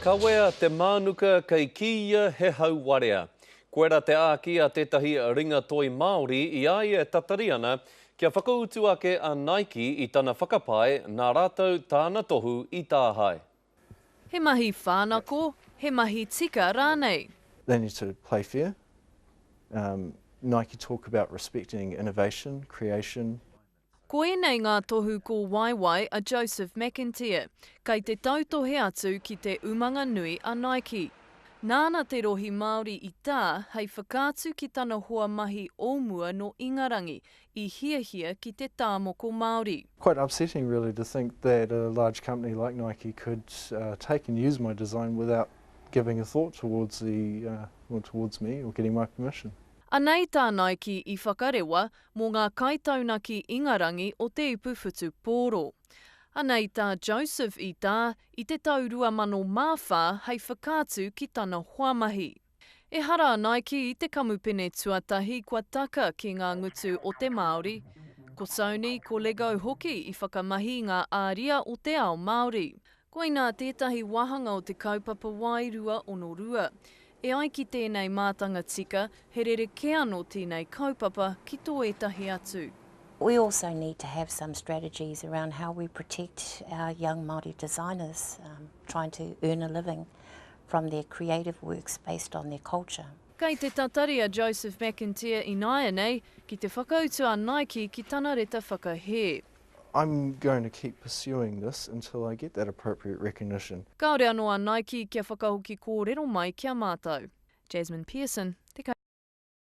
Kawea te mānuka kei kia he hauwarea. Koera te āki a tētahi ringa toi Māori I ai e tatari ana kia whakautu ake a Nike I tana whakapae nā rātou tāna tohu I tāhai. He mahi whānako, he mahi tika rānei. They need to play fair. Nike talk about respecting innovation, creation. Ko enei ngā tohu ko Waiwai a Joseph McIntyre, kei te tautohe atu ki te umanga nui a Nike. Nāna te rohi Māori I tā, hei whakātu ki tana hoa mahi ōmua no Ingarangi, I hiahia ki te tāmoko Māori. Quite upsetting really to think that a large company like Nike could take and use my design without giving a thought towards me or getting my permission. Anei tā Nike I whakarewa mō ngā kaitaunaki Ingarangi o te upuwhutu pōro. Anei tā Joseph I tā I te tau 2004 hei whakātu ki tana huamahi. E hara Nike I te kamupene tuatahi kua taka ki ngā ngutu o te Māori. Ko Sony, ko Lego hoki I whakamahi ngā āria o te ao Māori. Koina tētahi wahanga o te kaupapa Wairua Onorua. E ai ki tēnei mātanga tika, he rere anō tēnei kaupapa ki tō etahi atu. We also need to have some strategies around how we protect our young Māori designers trying to earn a living from their creative works based on their culture. Kei te tatari a Joseph McIntyre I naia nei, ki te whakautu a Nike ki tana reta whakahe. I'm going to keep pursuing this until I get that appropriate recognition. Kaore anō a Nike kia whakahoki kōrero mai kia mātou. Jasmine Pearson, Te